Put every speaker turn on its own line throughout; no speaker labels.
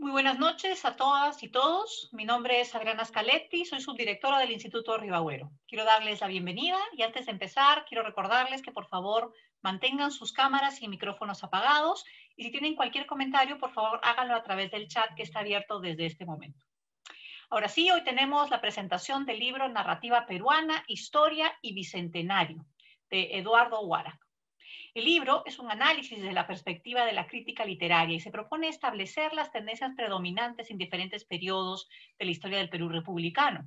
Muy buenas noches a todas y todos. Mi nombre es Adriana Scaletti, soy subdirectora del Instituto Ribagüero. Quiero darles la bienvenida y antes de empezar quiero recordarles que por favor mantengan sus cámaras y micrófonos apagados y si tienen cualquier comentario, por favor háganlo a través del chat que está abierto desde este momento. Ahora sí, hoy tenemos la presentación del libro Narrativa Peruana, Historia y Bicentenario de Eduardo Huara. El libro es un análisis desde la perspectiva de la crítica literaria y se propone establecer las tendencias predominantes en diferentes periodos de la historia del Perú republicano.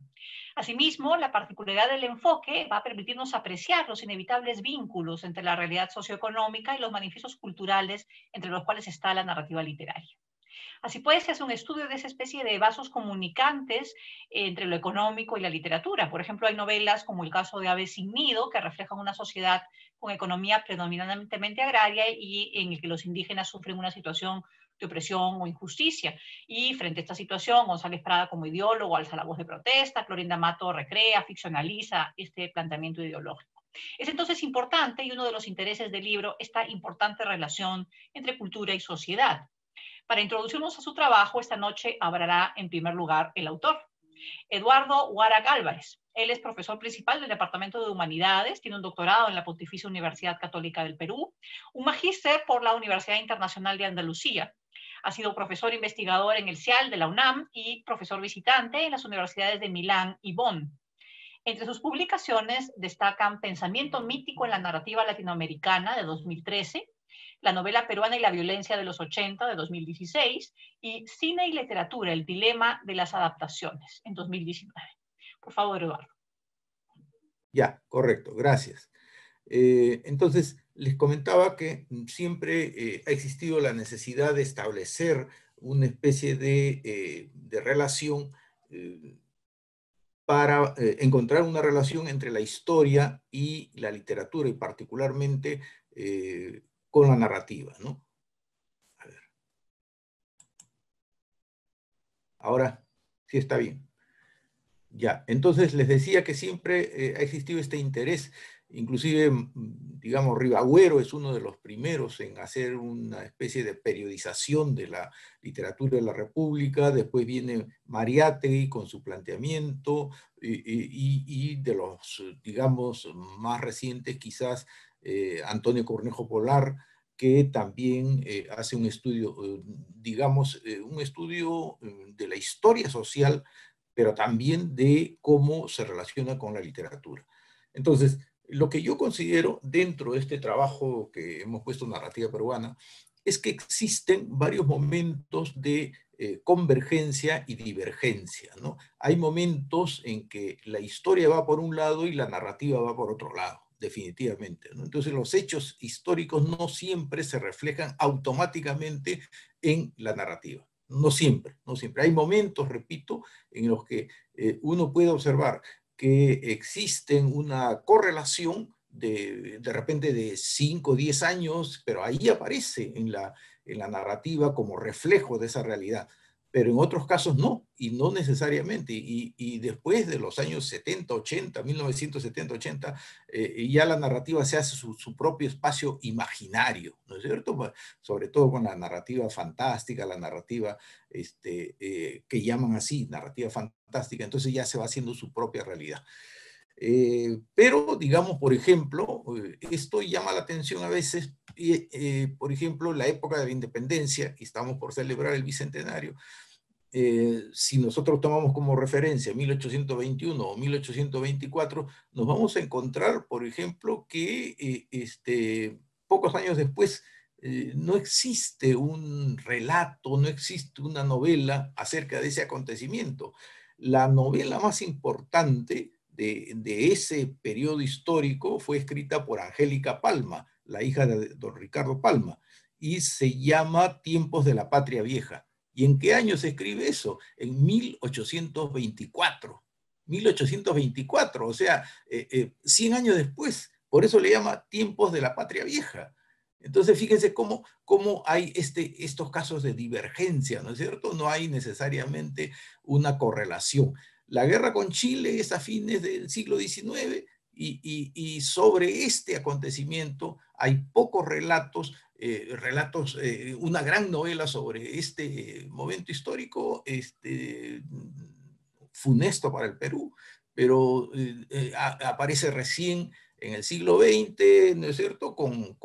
Asimismo, la particularidad del enfoque va a permitirnos apreciar los inevitables vínculos entre la realidad socioeconómica y los manifiestos culturales entre los cuales está la narrativa literaria. Así pues, se hace un estudio de esa especie de vasos comunicantes entre lo económico y la literatura. Por ejemplo, hay novelas como el caso de Aves sin Nido, que reflejan una sociedad con economía predominantemente agraria y en el que los indígenas sufren una situación de opresión o injusticia. Y frente a esta situación, González Prada como ideólogo alza la voz de protesta, Clorinda Mato recrea, ficcionaliza este planteamiento ideológico. Es entonces importante, y uno de los intereses del libro, esta importante relación entre cultura y sociedad. Para introducirnos a su trabajo, esta noche hablará en primer lugar el autor, Eduardo Huara Álvarez. Él es profesor principal del Departamento de Humanidades, tiene un doctorado en la Pontificia Universidad Católica del Perú, un magíster por la Universidad Internacional de Andalucía. Ha sido profesor investigador en el CIAL de la UNAM y profesor visitante en las universidades de Milán y Bonn. Entre sus publicaciones destacan Pensamiento mítico en la narrativa latinoamericana de 2013, La novela peruana y la violencia de los 80 de 2016 y Cine y literatura, el dilema de las adaptaciones en 2019. Por favor, Eduardo.
Ya, correcto, gracias. Entonces, les comentaba que siempre ha existido la necesidad de establecer una especie de relación para encontrar una relación entre la historia y la literatura, y particularmente con la narrativa, ¿no? A ver. Ahora sí está bien. Ya, entonces les decía que siempre ha existido este interés, inclusive, digamos, Ribagüero es uno de los primeros en hacer una especie de periodización de la literatura de la República, después viene Mariátegui con su planteamiento, y de los, digamos, más recientes quizás Antonio Cornejo Polar, que también hace un estudio, digamos, un estudio de la historia social, pero también de cómo se relaciona con la literatura. Entonces, lo que yo considero dentro de este trabajo que hemos puesto Narrativa Peruana es que existen varios momentos de convergencia y divergencia, ¿no? Hay momentos en que la historia va por un lado y la narrativa va por otro lado, definitivamente, ¿no? Entonces, los hechos históricos no siempre se reflejan automáticamente en la narrativa. No siempre, no siempre. Hay momentos, repito, en los que uno puede observar que existen una correlación de repente de 5 o 10 años, pero ahí aparece en la narrativa como reflejo de esa realidad. Pero en otros casos no, y no necesariamente. Y después de los años 70, 80, 1970, 80, ya la narrativa se hace su propio espacio imaginario, ¿no es cierto? Sobre todo con la narrativa fantástica, la narrativa que llaman así, narrativa fantástica, entonces ya se va haciendo su propia realidad. Pero, digamos, por ejemplo, esto llama la atención a veces, por ejemplo, la época de la independencia, y estamos por celebrar el bicentenario. Si nosotros tomamos como referencia 1821 o 1824, nos vamos a encontrar, por ejemplo, que pocos años después no existe un relato, no existe una novela acerca de ese acontecimiento. La novela más importante de ese periodo histórico fue escrita por Angélica Palma, la hija de don Ricardo Palma, y se llama Tiempos de la Patria Vieja. ¿Y en qué año se escribe eso? En 1824. 1824, o sea, 100 años después. Por eso le llama Tiempos de la Patria Vieja. Entonces, fíjense cómo hay estos casos de divergencia, ¿no es cierto? No hay necesariamente una correlación. La guerra con Chile es a fines del siglo XIX y sobre este acontecimiento hay pocos relatos relatos, una gran novela sobre este momento histórico funesto para el Perú, pero aparece recién en el siglo XX, ¿no es cierto?, con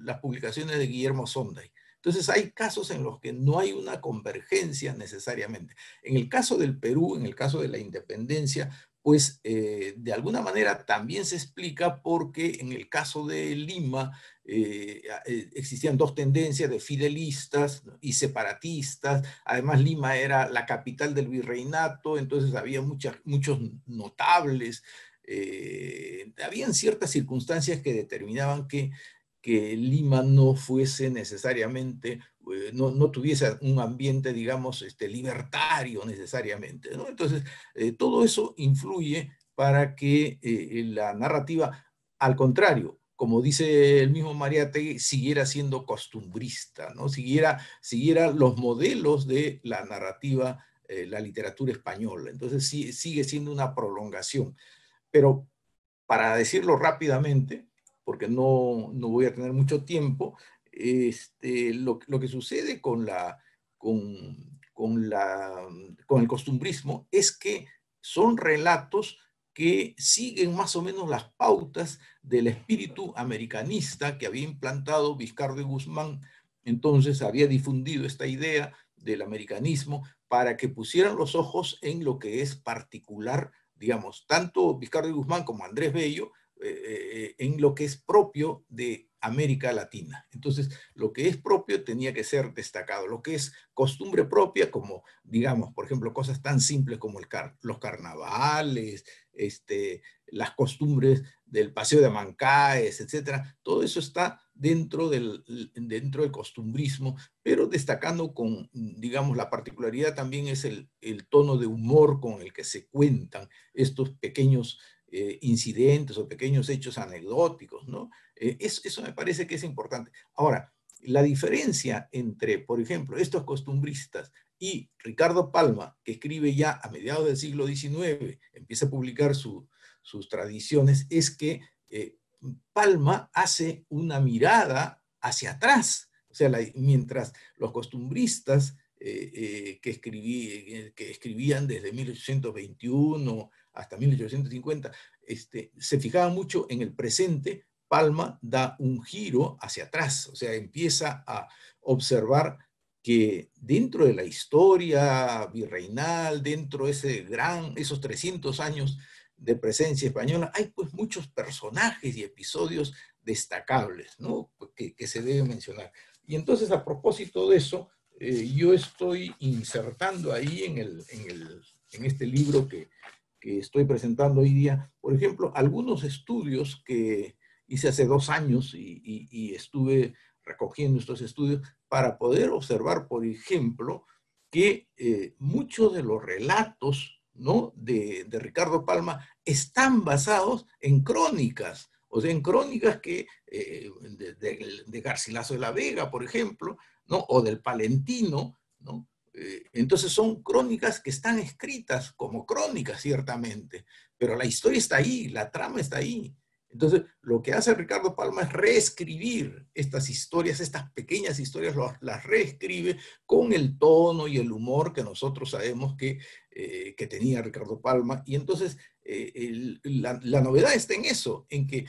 las publicaciones de Guillermo Sonday. Entonces hay casos en los que no hay una convergencia necesariamente. En el caso del Perú, en el caso de la independencia, pues de alguna manera también se explica porque en el caso de Lima existían dos tendencias de fidelistas y separatistas. Además, Lima era la capital del virreinato, entonces había muchos notables. Habían ciertas circunstancias que determinaban que Lima no fuese necesariamente, no tuviese un ambiente, digamos, libertario necesariamente, ¿no? Entonces, todo eso influye para que la narrativa, al contrario, como dice el mismo Mariátegui, siguiera siendo costumbrista, ¿no? Siguiera los modelos de la narrativa, la literatura española. Entonces, sí, sigue siendo una prolongación. Pero para decirlo rápidamente, porque no voy a tener mucho tiempo, lo que sucede con el costumbrismo es que son relatos que siguen más o menos las pautas del espíritu americanista que había implantado Vizcardo y Guzmán. Entonces había difundido esta idea del americanismo para que pusieran los ojos en lo que es particular, digamos, tanto Vizcardo y Guzmán como Andrés Bello, en lo que es propio de América Latina. Entonces, lo que es propio tenía que ser destacado. Lo que es costumbre propia, como, digamos, por ejemplo, cosas tan simples como los carnavales, las costumbres del paseo de Mancaes, etcétera, todo eso está dentro del costumbrismo, pero destacando con, digamos, la particularidad también es el tono de humor con el que se cuentan estos pequeños incidentes o pequeños hechos anecdóticos, ¿no? Eso me parece que es importante. Ahora, la diferencia entre, por ejemplo, estos costumbristas y Ricardo Palma, que escribe ya a mediados del siglo XIX, empieza a publicar sus tradiciones, es que Palma hace una mirada hacia atrás. O sea, mientras los costumbristas que escribían desde 1821 hasta 1850, se fijaban mucho en el presente, Palma da un giro hacia atrás, o sea, empieza a observar que dentro de la historia virreinal, dentro de esos 300 años de presencia española, hay pues muchos personajes y episodios destacables, ¿no?, que se deben mencionar. Y entonces, a propósito de eso, yo estoy insertando ahí en este libro que estoy presentando hoy día, por ejemplo, algunos estudios que hice hace 2 años y estuve recogiendo estos estudios para poder observar, por ejemplo, que muchos de los relatos, ¿no?, de Ricardo Palma están basados en crónicas, o sea, en crónicas de Garcilaso de la Vega, por ejemplo, ¿no?, o del Palentino, ¿no? Entonces son crónicas que están escritas como crónicas, ciertamente, pero la historia está ahí, la trama está ahí. Entonces, lo que hace Ricardo Palma es reescribir estas historias, estas pequeñas historias, las reescribe con el tono y el humor que nosotros sabemos que tenía Ricardo Palma. Y entonces, la novedad está en eso, en que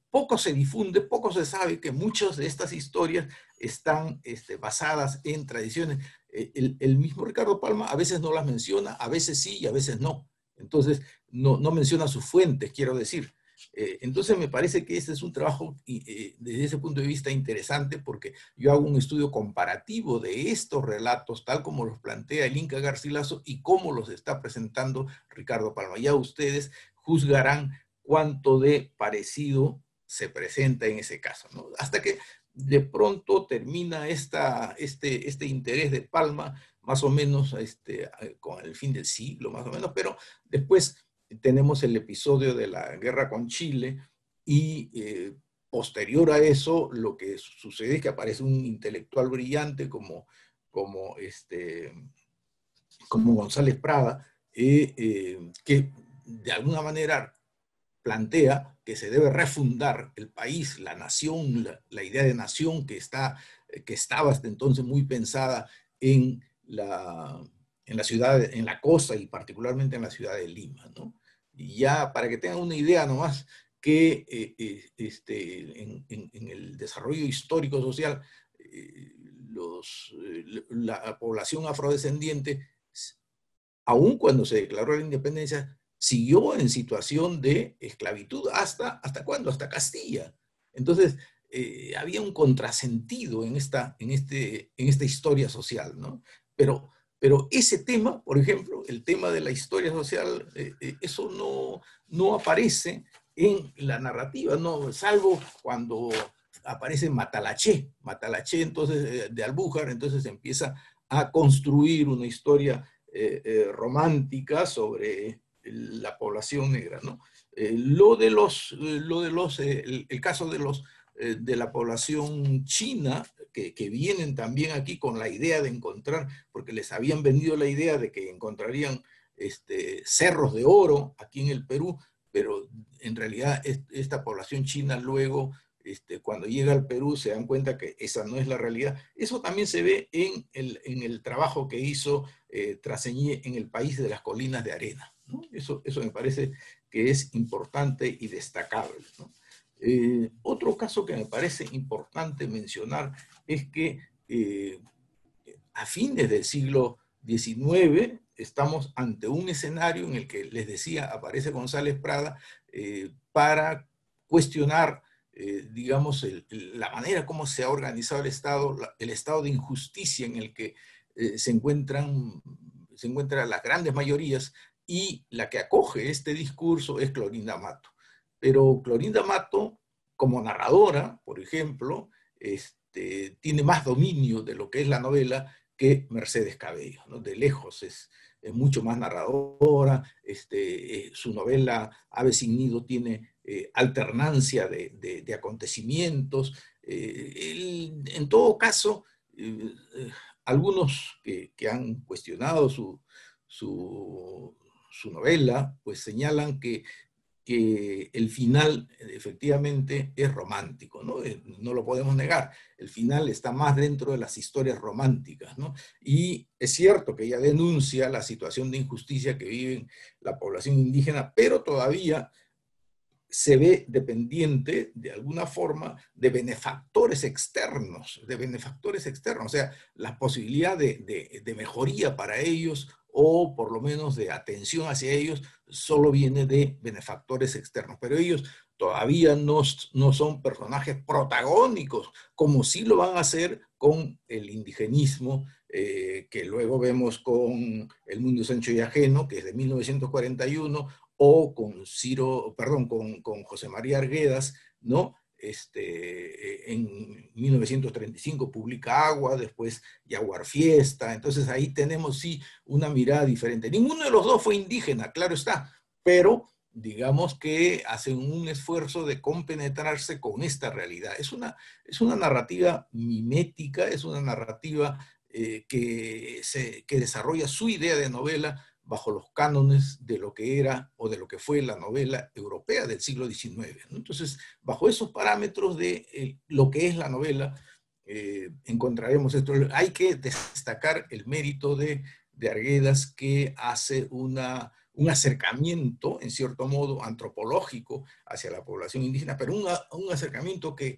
poco se difunde, poco se sabe que muchas de estas historias están basadas en tradiciones. El mismo Ricardo Palma a veces no las menciona, a veces sí y a veces no. Entonces, no menciona sus fuentes, quiero decir. Entonces me parece que este es un trabajo desde ese punto de vista interesante, porque yo hago un estudio comparativo de estos relatos tal como los plantea el Inca Garcilaso y cómo los está presentando Ricardo Palma. Ya ustedes juzgarán cuánto de parecido se presenta en ese caso, ¿no? Hasta que de pronto termina este interés de Palma, más o menos con el fin del siglo, más o menos, pero después tenemos el episodio de la guerra con Chile y posterior a eso lo que sucede es que aparece un intelectual brillante como González Prada, que de alguna manera plantea que se debe refundar el país, la nación, la idea de nación que estaba hasta entonces muy pensada en la ciudad, en la costa y particularmente en la ciudad de Lima, ¿no? Y ya para que tengan una idea nomás, que en el desarrollo histórico social, la población afrodescendiente, aun cuando se declaró la independencia, siguió en situación de esclavitud ¿hasta cuándo? Hasta Castilla. Entonces, había un contrasentido en esta historia social, ¿no? Pero ese tema, por ejemplo, el tema de la historia social, eso no aparece en la narrativa, ¿no? Salvo cuando aparece Matalaché, entonces, de Albújar, entonces empieza a construir una historia romántica sobre la población negra, ¿no? El caso de la población china, que vienen también aquí con la idea de encontrar, porque les habían vendido la idea de que encontrarían cerros de oro aquí en el Perú, pero en realidad esta población china luego, cuando llega al Perú, se dan cuenta que esa no es la realidad. Eso también se ve en el trabajo que hizo Trasseñé en El País de las Colinas de Arena, ¿no? Eso me parece que es importante y destacable, ¿no? Otro caso que me parece importante mencionar es que a fines del siglo XIX estamos ante un escenario en el que, les decía, aparece González Prada para cuestionar, digamos, la manera como se ha organizado el estado de injusticia en el que se encuentran las grandes mayorías, y la que acoge este discurso es Clorinda Mato. Pero Clorinda Mato, como narradora, por ejemplo, tiene más dominio de lo que es la novela que Mercedes Cabello, ¿no? De lejos es mucho más narradora. Su novela Ave sin nido tiene alternancia de acontecimientos. En todo caso, algunos que han cuestionado su novela, pues señalan que el final efectivamente es romántico, ¿no? No lo podemos negar. El final está más dentro de las historias románticas, ¿no? Y es cierto que ella denuncia la situación de injusticia que vive la población indígena, pero todavía se ve dependiente, de alguna forma, de benefactores externos, o sea, la posibilidad de mejoría para ellos, o por lo menos de atención hacia ellos, solo viene de benefactores externos. Pero ellos todavía no son personajes protagónicos, como sí lo van a hacer con el indigenismo, que luego vemos con El Mundo Sancho y Ajeno, que es de 1941, o con José María Arguedas, ¿no? En 1935 publica Agua, después Yaguar Fiesta. Entonces ahí tenemos sí una mirada diferente. Ninguno de los dos fue indígena, claro está, pero digamos que hacen un esfuerzo de compenetrarse con esta realidad. Es una narrativa mimética, es una narrativa que desarrolla su idea de novela bajo los cánones de lo que era o de lo que fue la novela europea del siglo XIX, ¿no? Entonces, bajo esos parámetros de lo que es la novela, encontraremos esto. Hay que destacar el mérito de Arguedas, que hace un acercamiento, en cierto modo, antropológico hacia la población indígena, pero un acercamiento que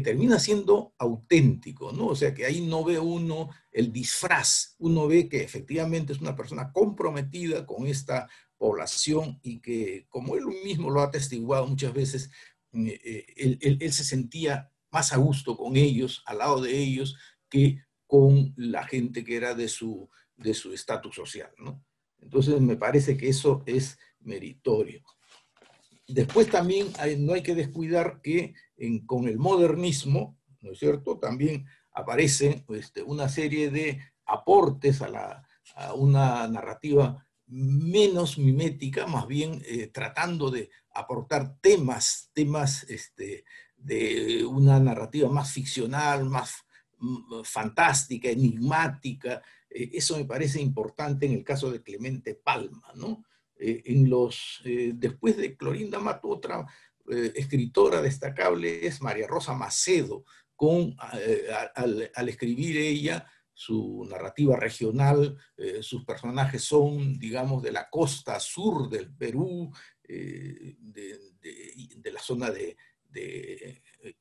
termina siendo auténtico, ¿no? O sea, que ahí no ve uno el disfraz, uno ve que efectivamente es una persona comprometida con esta población, y que, como él mismo lo ha atestiguado muchas veces, él se sentía más a gusto con ellos, al lado de ellos, que con la gente que era de su estatus social, ¿no? Entonces me parece que eso es meritorio. Después también no hay que descuidar que con el modernismo, ¿no es cierto?, también aparecen una serie de aportes a una narrativa menos mimética, más bien tratando de aportar temas de una narrativa más ficcional, más fantástica, enigmática. Eso me parece importante en el caso de Clemente Palma, ¿no? Después de Clorinda Mato, otra escritora destacable es María Rosa Macedo, al escribir ella su narrativa regional, sus personajes son, digamos, de la costa sur del Perú, de la zona de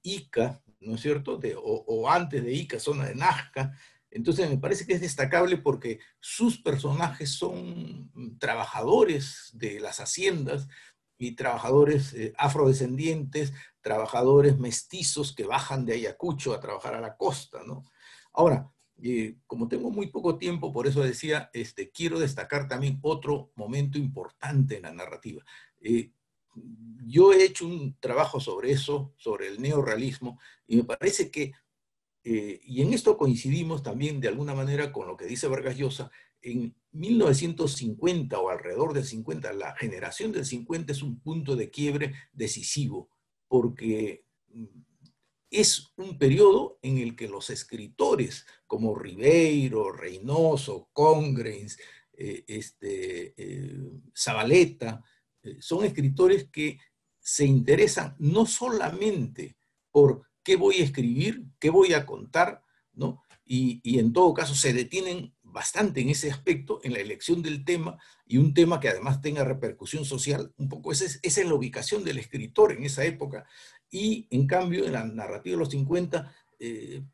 Ica, ¿no es cierto? O antes de Ica, zona de Nazca. Entonces me parece que es destacable porque sus personajes son trabajadores de las haciendas y trabajadores afrodescendientes, trabajadores mestizos que bajan de Ayacucho a trabajar a la costa, ¿no? Ahora, como tengo muy poco tiempo, por eso decía, quiero destacar también otro momento importante en la narrativa. Yo he hecho un trabajo sobre eso, sobre el neorrealismo, y me parece que, y en esto coincidimos también de alguna manera con lo que dice Vargas Llosa, en 1950 o alrededor del 50, la generación del 50 es un punto de quiebre decisivo, porque es un periodo en el que los escritores como Ribeiro, Reynoso, Congrens, Zabaleta, son escritores que se interesan no solamente por qué voy a escribir, qué voy a contar, ¿no? Y en todo caso se detienen bastante en ese aspecto, en la elección del tema, y un tema que además tenga repercusión social, un poco esa es la ubicación del escritor en esa época. Y en cambio, en la narrativa de los 50,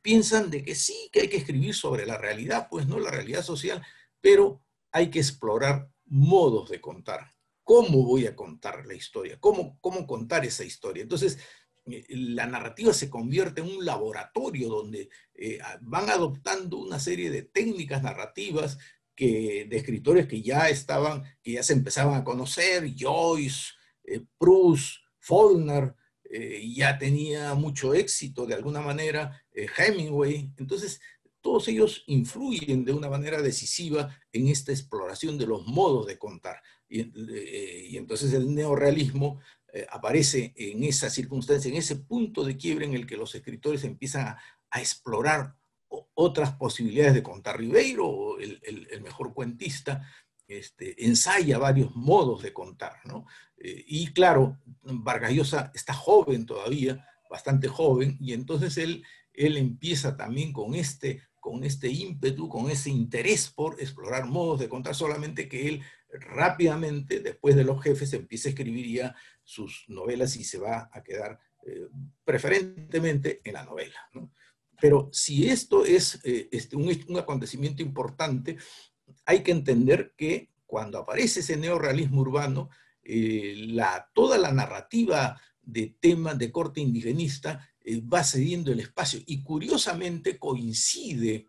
piensan de que sí, que hay que escribir sobre la realidad, pues no la realidad social, pero hay que explorar modos de contar. ¿Cómo voy a contar la historia? ¿Cómo contar esa historia? Entonces, la narrativa se convierte en un laboratorio donde van adoptando una serie de técnicas narrativas de escritores que ya se empezaban a conocer, Joyce, Proust, Faulkner, ya tenía mucho éxito de alguna manera, Hemingway. Entonces, todos ellos influyen de una manera decisiva en esta exploración de los modos de contar. Y entonces el neorrealismo aparece en esa circunstancia, en ese punto de quiebre en el que los escritores empiezan a explorar otras posibilidades de contar. Ribeiro, el mejor cuentista, ensaya varios modos de contar, ¿no? Y claro, Vargas Llosa está joven todavía, bastante joven, y entonces él empieza también con este ímpetu, con ese interés por explorar modos de contar, solamente que él rápidamente, después de Los Jefes, empieza a escribir ya sus novelas y se va a quedar preferentemente en la novela, ¿no? Pero si esto es un acontecimiento importante, hay que entender que cuando aparece ese neorrealismo urbano, toda la narrativa de temas de corte indigenista va cediendo el espacio y curiosamente coincide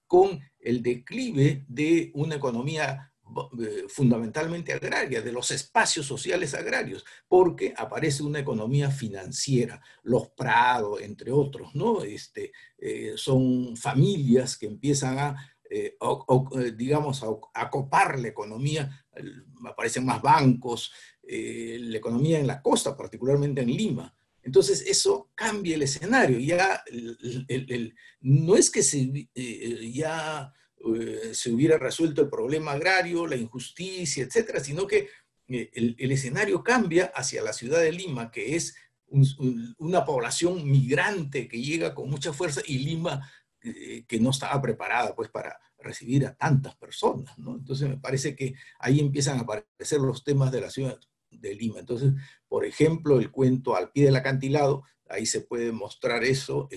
con el declive de una economía fundamentalmente agraria, de los espacios sociales agrarios, porque aparece una economía financiera, los Prado, entre otros, ¿no? Son familias que empiezan digamos, a copar la economía, aparecen más bancos, la economía en la costa, particularmente en Lima. Entonces eso cambia el escenario, ya no es que ya se hubiera resuelto el problema agrario, la injusticia, etcétera, sino que el escenario cambia hacia la ciudad de Lima, que es una población migrante que llega con mucha fuerza, y Lima que no estaba preparada pues para recibir a tantas personas, ¿no? Entonces me parece que ahí empiezan a aparecer los temas de la ciudad de Lima. Entonces, por ejemplo, el cuento Al pie del acantilado, ahí se puede mostrar eso,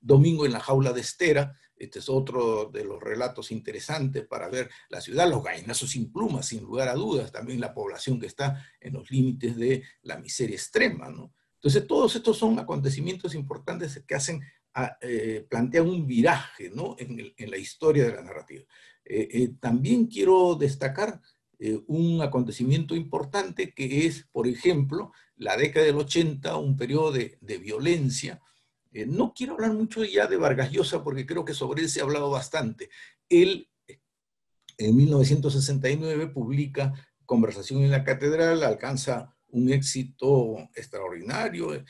Domingo en la jaula de Estera, este es otro de los relatos interesantes para ver la ciudad, los gallinazos sin plumas, sin lugar a dudas, también la población que está en los límites de la miseria extrema, ¿no? Entonces, todos estos son acontecimientos importantes que plantean un viraje, ¿no? en la historia de la narrativa. También quiero destacar un acontecimiento importante que es, por ejemplo, la década del 80, un periodo de violencia. No quiero hablar mucho ya de Vargas Llosa porque creo que sobre él se ha hablado bastante. Él, en 1969, publica Conversación en la Catedral, alcanza un éxito extraordinario.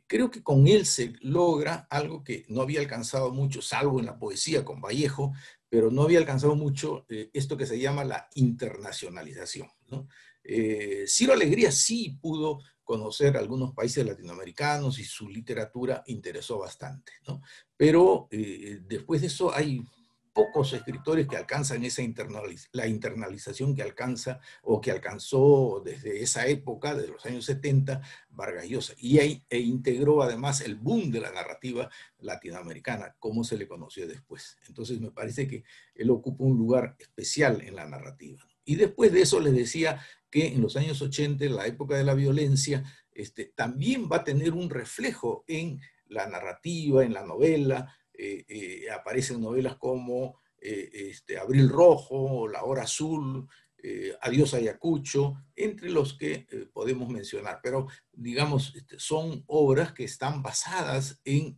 Creo que con él se logra algo que no había alcanzado mucho, salvo en la poesía con Vallejo, pero no había alcanzado mucho esto que se llama la internacionalización, ¿no? Ciro Alegría sí pudo conocer algunos países latinoamericanos y su literatura interesó bastante, ¿no? Pero después de eso hay pocos escritores que alcanzan la internalización que alcanza o que alcanzó desde esa época, de los años 70, Vargas Llosa. E integró además el boom de la narrativa latinoamericana, como se le conoció después. Entonces me parece que él ocupa un lugar especial en la narrativa. Y después de eso les decía que en los años 80, en la época de la violencia, también va a tener un reflejo en la narrativa, en la novela. Aparecen novelas como Abril Rojo, La Hora Azul, Adiós Ayacucho, entre los que podemos mencionar. Pero, digamos, son obras que están basadas en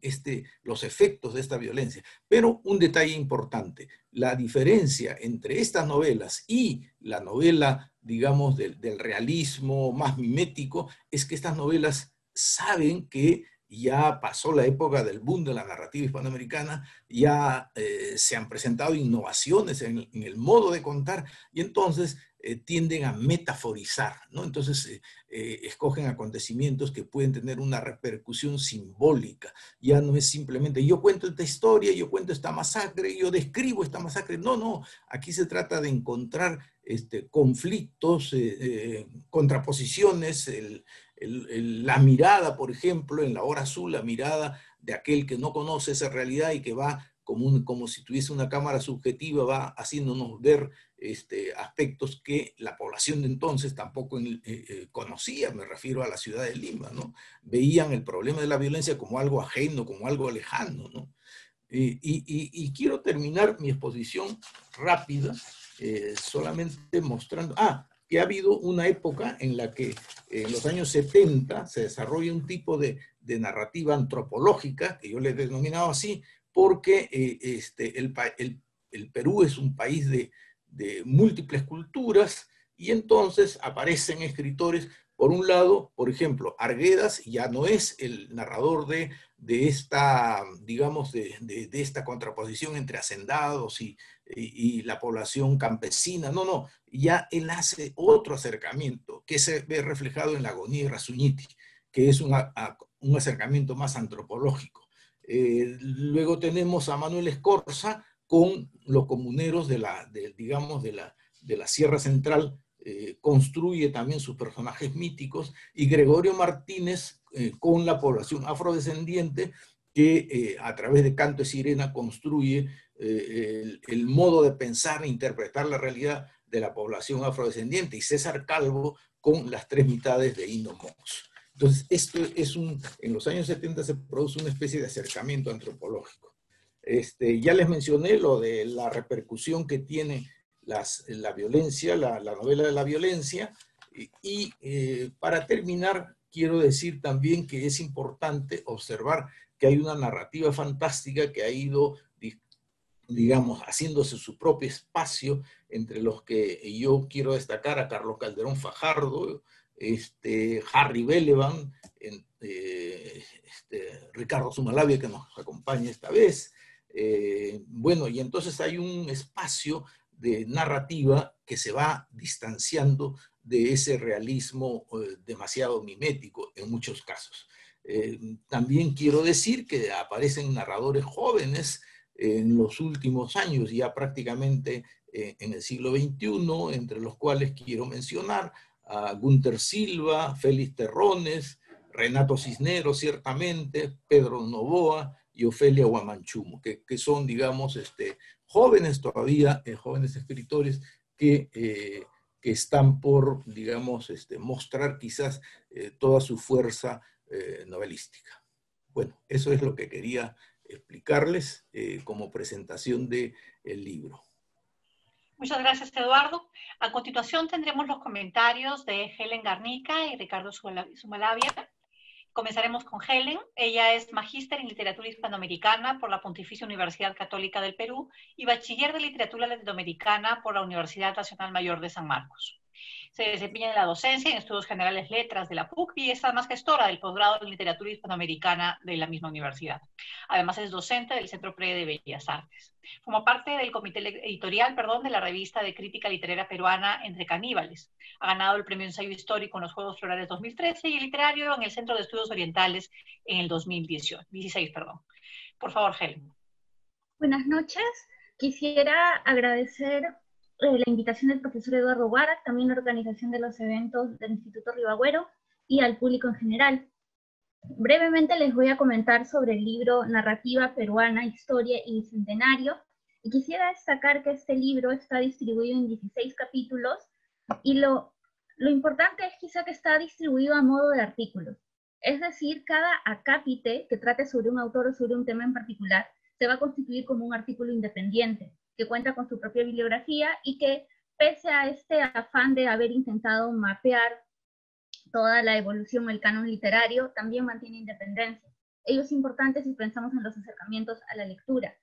los efectos de esta violencia. Pero un detalle importante, la diferencia entre estas novelas y la novela, digamos, del realismo más mimético, es que estas novelas saben que ya pasó la época del boom de la narrativa hispanoamericana, ya se han presentado innovaciones en el modo de contar y entonces tienden a metaforizar, ¿no? Entonces escogen acontecimientos que pueden tener una repercusión simbólica. Ya no es simplemente yo cuento esta historia, yo cuento esta masacre, yo describo esta masacre. No, no, aquí se trata de encontrar conflictos, contraposiciones, la mirada, por ejemplo, en La Hora Azul, la mirada de aquel que no conoce esa realidad y que va como si tuviese una cámara subjetiva, va haciéndonos ver aspectos que la población de entonces tampoco conocía, me refiero a la ciudad de Lima, ¿no? Veían el problema de la violencia como algo ajeno, como algo lejano, ¿no? Y quiero terminar mi exposición rápida, solamente mostrando, que ha habido una época en la que en los años 70 se desarrolla un tipo de narrativa antropológica, que yo le he denominado así, porque el Perú es un país de múltiples culturas y entonces aparecen escritores, por un lado, por ejemplo, Arguedas ya no es el narrador de esta, digamos, de esta contraposición entre hacendados y la población campesina. No, no, ya él hace otro acercamiento que se ve reflejado en La Agonía de Razuñiti, que es un acercamiento más antropológico. Luego tenemos a Manuel Escorza con los comuneros digamos, de la Sierra Central, construye también sus personajes míticos, y Gregorio Martínez con la población afrodescendiente que a través de Canto de Sirena construye el modo de pensar e interpretar la realidad de la población afrodescendiente, y César Calvo con Las Tres Mitades de Hino Mons. Entonces, esto en los años 70 se produce una especie de acercamiento antropológico. Ya les mencioné lo de la repercusión que tiene la violencia, la novela de la violencia, y para terminar, quiero decir también que es importante observar que hay una narrativa fantástica que ha ido, digamos, haciéndose su propio espacio, entre los que yo quiero destacar a Carlos Calderón Fajardo, Harry Belevan, Ricardo Zumalabia, que nos acompaña esta vez. Bueno, y entonces hay un espacio de narrativa que se va distanciando de ese realismo demasiado mimético en muchos casos. También quiero decir que aparecen narradores jóvenes en los últimos años, ya prácticamente en el siglo XXI, entre los cuales quiero mencionar a Gunter Silva, Félix Terrones, Renato Cisneros, ciertamente, Pedro Novoa y Ofelia Huamanchumo, que son, digamos, jóvenes todavía, jóvenes escritores que están por, digamos, mostrar quizás toda su fuerza novelística. Bueno, eso es lo que quería explicarles como presentación del libro.
Muchas gracias, Eduardo. A continuación tendremos los comentarios de Helen Garnica y Ricardo Zumalabia. Comenzaremos con Helen. Ella es magíster en literatura hispanoamericana por la Pontificia Universidad Católica del Perú y bachiller de literatura latinoamericana por la Universidad Nacional Mayor de San Marcos. Se desempeña en la docencia en Estudios Generales Letras de la PUC y es además gestora del posgrado en Literatura Hispanoamericana de la misma universidad. Además es docente del Centro PRE de Bellas Artes. Forma parte del comité editorial, de la revista de crítica literaria peruana Entre Caníbales. Ha ganado el premio Ensayo Histórico en los Juegos Florales 2013 y el literario en el Centro de Estudios Orientales en el 2016. Por favor, Helen.
Buenas noches. Quisiera agradecer la invitación del profesor Eduardo Guara, también la organización de los eventos del Instituto Ribagüero y al público en general. Brevemente les voy a comentar sobre el libro Narrativa Peruana, Historia y Bicentenario, y quisiera destacar que este libro está distribuido en 16 capítulos, y lo importante es quizá que está distribuido a modo de artículos. Es decir, cada acápite que trate sobre un autor o sobre un tema en particular se va a constituir como un artículo independiente, que cuenta con su propia bibliografía y que, pese a este afán de haber intentado mapear toda la evolución del canon literario, también mantiene independencia. Ello es importante si pensamos en los acercamientos a la lectura.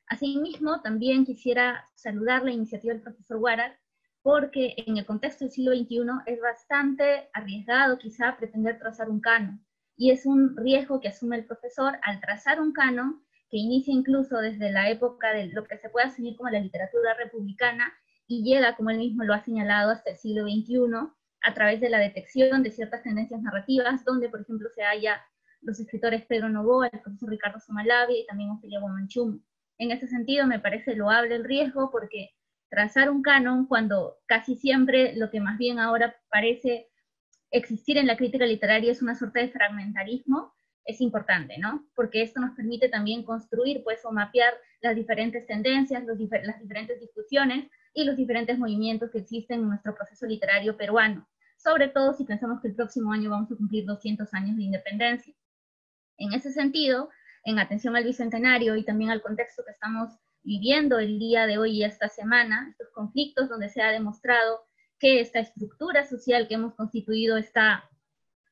Asimismo, también quisiera saludar la iniciativa del profesor Guara, porque en el contexto del siglo XXI es bastante arriesgado quizá pretender trazar un canon, y es un riesgo que asume el profesor al trazar un canon que inicia incluso desde la época de lo que se puede asumir como la literatura republicana y llega, como él mismo lo ha señalado, hasta el siglo XXI, a través de la detección de ciertas tendencias narrativas, donde, por ejemplo, se halla los escritores Pedro Novoa, el profesor Ricardo Zumalave y también Ofelia Guamanchum. En ese sentido, me parece loable el riesgo, porque trazar un canon, cuando casi siempre lo que más bien ahora parece existir en la crítica literaria es una suerte de fragmentarismo, es importante, ¿no? Porque esto nos permite también construir, pues, o mapear las diferentes tendencias, las diferentes discusiones y los diferentes movimientos que existen en nuestro proceso literario peruano, sobre todo si pensamos que el próximo año vamos a cumplir 200 años de independencia. En ese sentido, en atención al Bicentenario y también al contexto que estamos viviendo el día de hoy y esta semana, estos conflictos donde se ha demostrado que esta estructura social que hemos constituido está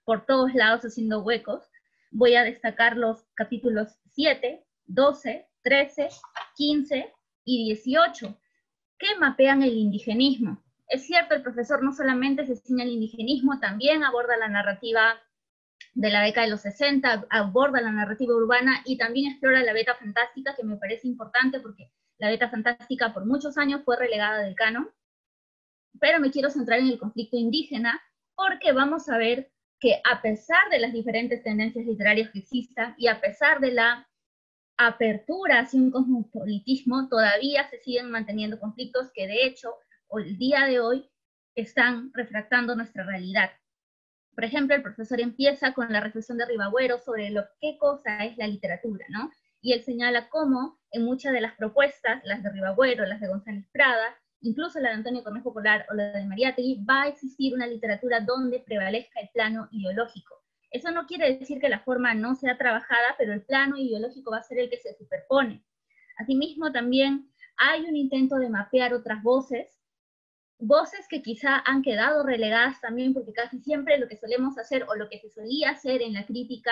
por todos lados haciendo huecos, voy a destacar los capítulos 7, 12, 13, 15 y 18, que mapean el indigenismo. Es cierto, el profesor no solamente se ciña al indigenismo, también aborda la narrativa de la década de los 60, aborda la narrativa urbana y también explora la beta fantástica, que me parece importante porque la beta fantástica por muchos años fue relegada del canon. Pero me quiero centrar en el conflicto indígena, porque vamos a ver que a pesar de las diferentes tendencias literarias que existan y a pesar de la apertura hacia un cosmopolitismo, todavía se siguen manteniendo conflictos que de hecho el día de hoy están refractando nuestra realidad. Por ejemplo, el profesor empieza con la reflexión de Ribagüero sobre qué cosa es la literatura, ¿no? Y él señala cómo en muchas de las propuestas, las de Ribagüero, las de González Prada, incluso la de Antonio Cornejo Polar o la de Mariátegui, va a existir una literatura donde prevalezca el plano ideológico. Eso no quiere decir que la forma no sea trabajada, pero el plano ideológico va a ser el que se superpone. Asimismo, también hay un intento de mapear otras voces que quizá han quedado relegadas también, porque casi siempre lo que solemos hacer, o lo que se solía hacer en la crítica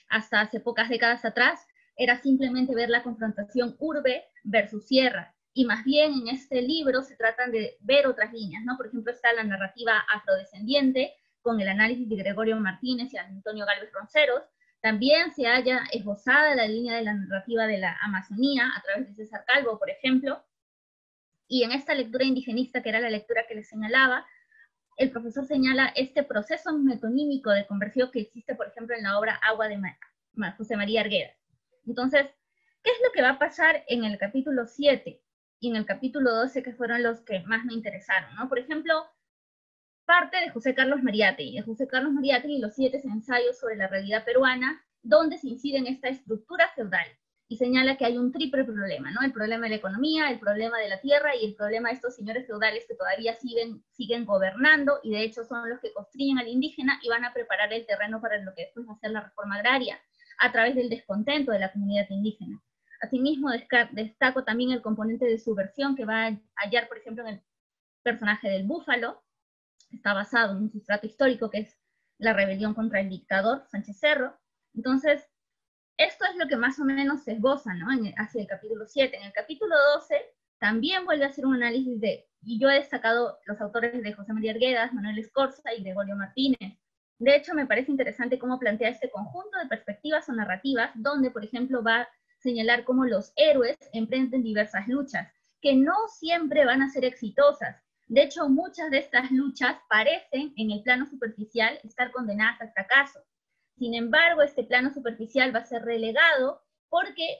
hasta hace pocas décadas atrás, era simplemente ver la confrontación urbe versus sierra. Y más bien en este libro se tratan de ver otras líneas, ¿no? Por ejemplo, está la narrativa afrodescendiente, con el análisis de Gregorio Martínez y Antonio Gálvez Ronceros. También se halla esbozada la línea de la narrativa de la Amazonía, a través de César Calvo, por ejemplo. Y en esta lectura indigenista, que era la lectura que les señalaba, el profesor señala este proceso metonímico de conversión que existe, por ejemplo, en la obra Agua de José María Arguedas. Entonces, ¿qué es lo que va a pasar en el capítulo 7 y en el capítulo 12, que fueron los que más me interesaron, ¿no? Por ejemplo, parte de José Carlos Mariátegui. De José Carlos Mariátegui, los 7 ensayos sobre la realidad peruana, donde se incide en esta estructura feudal y señala que hay un triple problema, ¿no? El problema de la economía, el problema de la tierra y el problema de estos señores feudales que todavía siguen gobernando, y de hecho son los que constriñen al indígena y van a preparar el terreno para lo que después va a ser la reforma agraria, a través del descontento de la comunidad indígena. Asimismo, destaco también el componente de subversión que va a hallar, por ejemplo, en el personaje del búfalo. Está basado en un sustrato histórico que es la rebelión contra el dictador Sánchez Cerro. Entonces, esto es lo que más o menos se esboza, ¿no? Hacia el capítulo 7. En el capítulo 12 también vuelve a hacer un análisis de y yo he destacado los autores de José María Arguedas, Manuel Escorza y Gregorio Martínez. De hecho, me parece interesante cómo plantea este conjunto de perspectivas o narrativas, donde, por ejemplo, va a señalar cómo los héroes emprenden diversas luchas, que no siempre van a ser exitosas. De hecho, muchas de estas luchas parecen, en el plano superficial, estar condenadas al fracaso. Sin embargo, este plano superficial va a ser relegado porque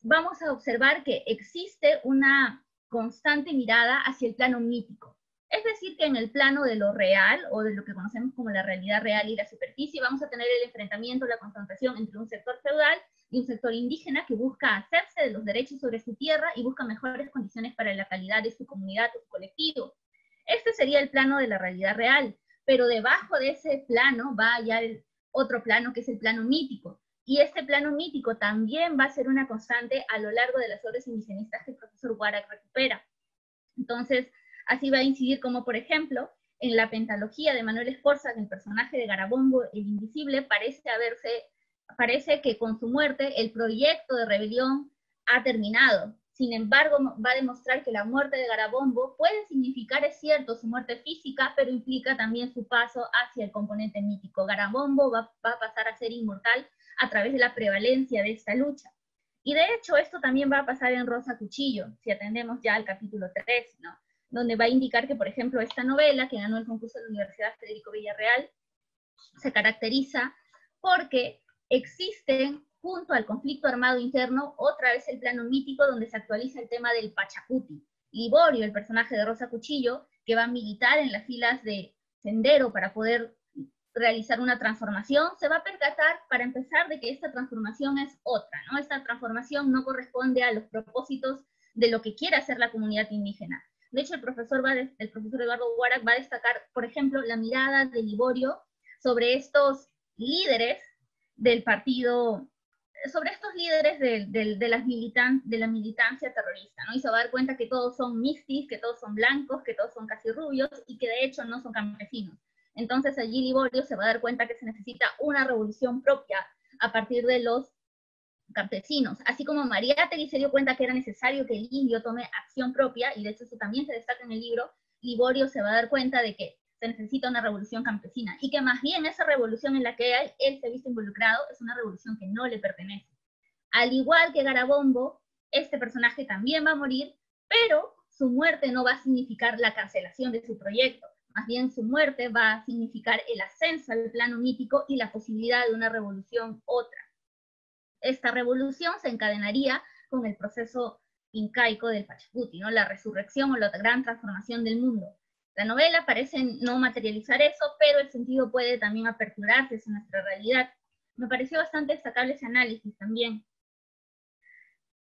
vamos a observar que existe una constante mirada hacia el plano mítico. Es decir, que en el plano de lo real, o de lo que conocemos como la realidad real y la superficie, vamos a tener el enfrentamiento, la confrontación entre un sector feudal y un sector indígena que busca hacerse de los derechos sobre su tierra y busca mejores condiciones para la calidad de su comunidad o su colectivo. Este sería el plano de la realidad real, pero debajo de ese plano va ya el otro plano, que es el plano mítico. Y este plano mítico también va a ser una constante a lo largo de las obras indigenistas que el profesor Huarak recupera. Entonces, así va a incidir como, por ejemplo, en la pentalogía de Manuel Escorza, en el personaje de Garabombo, el invisible, parece que con su muerte el proyecto de rebelión ha terminado. Sin embargo, va a demostrar que la muerte de Garabombo puede significar, es cierto, su muerte física, pero implica también su paso hacia el componente mítico. Garabombo va a pasar a ser inmortal a través de la prevalencia de esta lucha. Y de hecho, esto también va a pasar en Rosa Cuchillo, si atendemos ya al capítulo 3, ¿no? Donde va a indicar que, por ejemplo, esta novela, que ganó el concurso de la Universidad Federico Villarreal, se caracteriza porque existen, junto al conflicto armado interno, otra vez el plano mítico donde se actualiza el tema del Pachacuti. Liborio, el personaje de Rosa Cuchillo, que va a militar en las filas de Sendero para poder realizar una transformación, se va a percatar, para empezar, de que esta transformación es otra, ¿no? Esta transformación no corresponde a los propósitos de lo que quiere hacer la comunidad indígena. De hecho, el profesor Eduardo Huarak va a destacar, por ejemplo, la mirada de Liborio sobre estos líderes del partido, sobre estos líderes de la militancia terrorista, ¿no? Y se va a dar cuenta que todos son mixtis, que todos son blancos, que todos son casi rubios, y que de hecho no son campesinos. Entonces allí Liborio se va a dar cuenta que se necesita una revolución propia a partir de los campesinos, así como Mariátegui se dio cuenta que era necesario que el indio tome acción propia, y de hecho eso también se destaca en el libro. Liborio se va a dar cuenta de que se necesita una revolución campesina, y que más bien esa revolución en la que él se ha visto involucrado es una revolución que no le pertenece. Al igual que Garabombo, este personaje también va a morir, pero su muerte no va a significar la cancelación de su proyecto, más bien su muerte va a significar el ascenso al plano mítico y la posibilidad de una revolución otra. Esta revolución se encadenaría con el proceso incaico del Pachacuti, ¿no? La resurrección o la gran transformación del mundo. La novela parece no materializar eso, pero el sentido puede también aperturarse hacia nuestra realidad. Me pareció bastante destacable ese análisis también.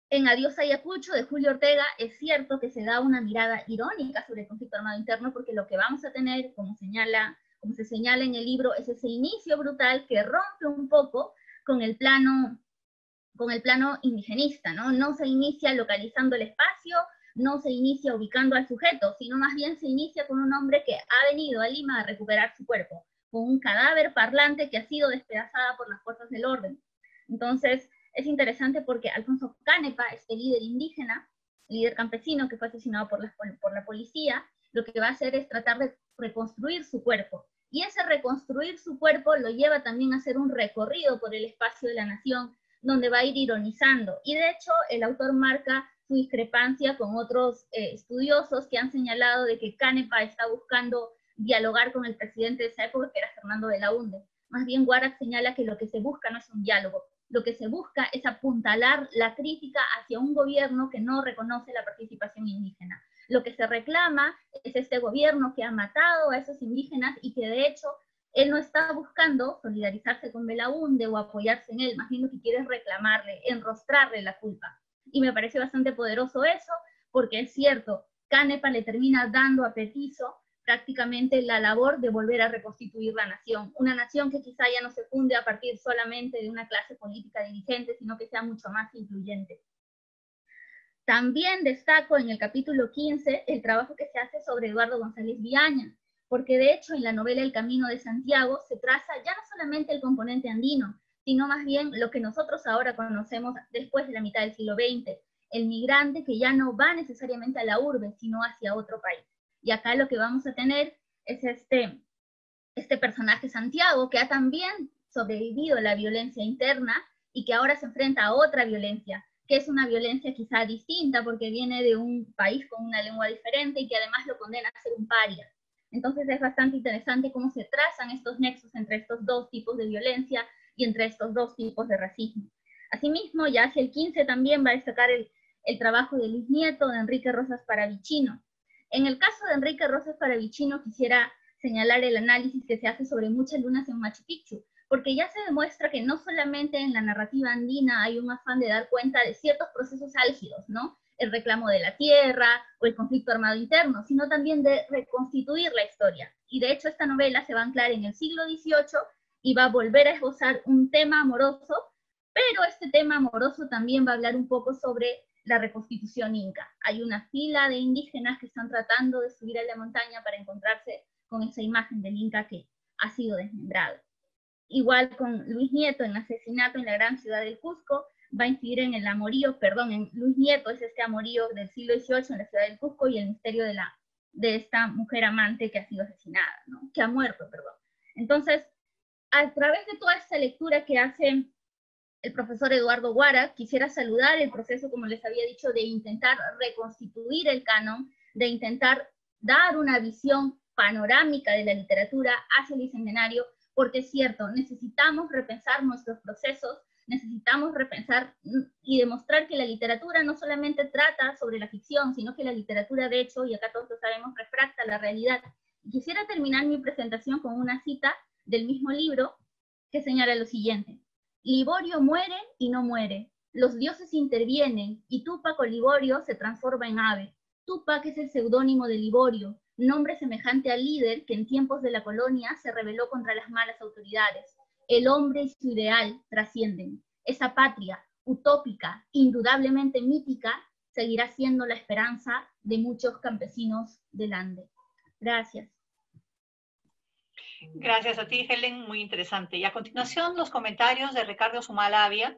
En Adiós Ayacucho, de Julio Ortega, es cierto que se da una mirada irónica sobre el conflicto armado interno, porque lo que vamos a tener, como se señala en el libro, es ese inicio brutal que rompe un poco con el plano indigenista, ¿no? No se inicia localizando el espacio, no se inicia ubicando al sujeto, sino más bien se inicia con un hombre que ha venido a Lima a recuperar su cuerpo, con un cadáver parlante que ha sido despedazada por las fuerzas del orden. Entonces, es interesante porque Alfonso Canepa, este líder indígena, líder campesino que fue asesinado por la policía, lo que va a hacer es tratar de reconstruir su cuerpo. Y ese reconstruir su cuerpo lo lleva también a hacer un recorrido por el espacio de la nación, donde va a ir ironizando. Y de hecho, el autor marca su discrepancia con otros estudiosos que han señalado de que Canepa está buscando dialogar con el presidente de esa época, que era Fernando Belaúnde. Más bien, Huarak señala que lo que se busca no es un diálogo, lo que se busca es apuntalar la crítica hacia un gobierno que no reconoce la participación indígena. Lo que se reclama es este gobierno que ha matado a esos indígenas y que de hecho él no está buscando solidarizarse con Belaúnde o apoyarse en él, más bien lo que quiere es reclamarle, enrostrarle la culpa. Y me parece bastante poderoso eso, porque es cierto, Canepa le termina dando a Petizo prácticamente la labor de volver a reconstituir la nación, una nación que quizá ya no se funde a partir solamente de una clase política dirigente, sino que sea mucho más incluyente. También destaco en el capítulo 15 el trabajo que se hace sobre Eduardo González Viaña, porque de hecho en la novela El Camino de Santiago se traza ya no solamente el componente andino, sino más bien lo que nosotros ahora conocemos después de la mitad del siglo XX, el migrante que ya no va necesariamente a la urbe, sino hacia otro país. Y acá lo que vamos a tener es este personaje Santiago, que ha también sobrevivido a la violencia interna y que ahora se enfrenta a otra violencia, que es una violencia quizá distinta porque viene de un país con una lengua diferente y que además lo condena a ser un paria. Entonces es bastante interesante cómo se trazan estos nexos entre estos dos tipos de violencia y entre estos dos tipos de racismo. Asimismo, ya hacia el 15 también va a destacar el trabajo de Luis Nieto, de Enrique Rosas Paravicino. En el caso de Enrique Rosas Paravicino quisiera señalar el análisis que se hace sobre Muchas lunas en Machu Picchu, porque ya se demuestra que no solamente en la narrativa andina hay un afán de dar cuenta de ciertos procesos álgidos, ¿no? El reclamo de la tierra o el conflicto armado interno, sino también de reconstituir la historia. Y de hecho esta novela se va a anclar en el siglo XVIII y va a volver a esbozar un tema amoroso, pero este tema amoroso también va a hablar un poco sobre la reconstitución inca. Hay una fila de indígenas que están tratando de subir a la montaña para encontrarse con esa imagen del inca que ha sido desmembrado. Igual con Luis Nieto en Asesinato en la gran ciudad del Cusco, va a incidir en el amorío, en Luis Nieto es este amorío del siglo XVIII en la ciudad del Cusco y el misterio de esta mujer amante que ha sido asesinada, ¿no? Que ha muerto, perdón. Entonces, a través de toda esta lectura que hace el profesor Eduardo Guara, quisiera saludar el proceso, como les había dicho, de intentar reconstituir el canon, de intentar dar una visión panorámica de la literatura hacia el bicentenario, porque es cierto, necesitamos repensar nuestros procesos, necesitamos repensar y demostrar que la literatura no solamente trata sobre la ficción, sino que la literatura, de hecho, y acá todos lo sabemos, refracta la realidad. Y quisiera terminar mi presentación con una cita del mismo libro que señala lo siguiente: Liborio muere y no muere, los dioses intervienen y Túpac o Liborio se transforma en ave. Túpac es el seudónimo de Liborio, nombre semejante al líder que en tiempos de la colonia se rebeló contra las malas autoridades. El hombre y su ideal trascienden. Esa patria, utópica, indudablemente mítica, seguirá siendo la esperanza de muchos campesinos del Ande. Gracias.
Gracias a ti, Helen, muy interesante. Y a continuación, los comentarios de Ricardo Sumalavia.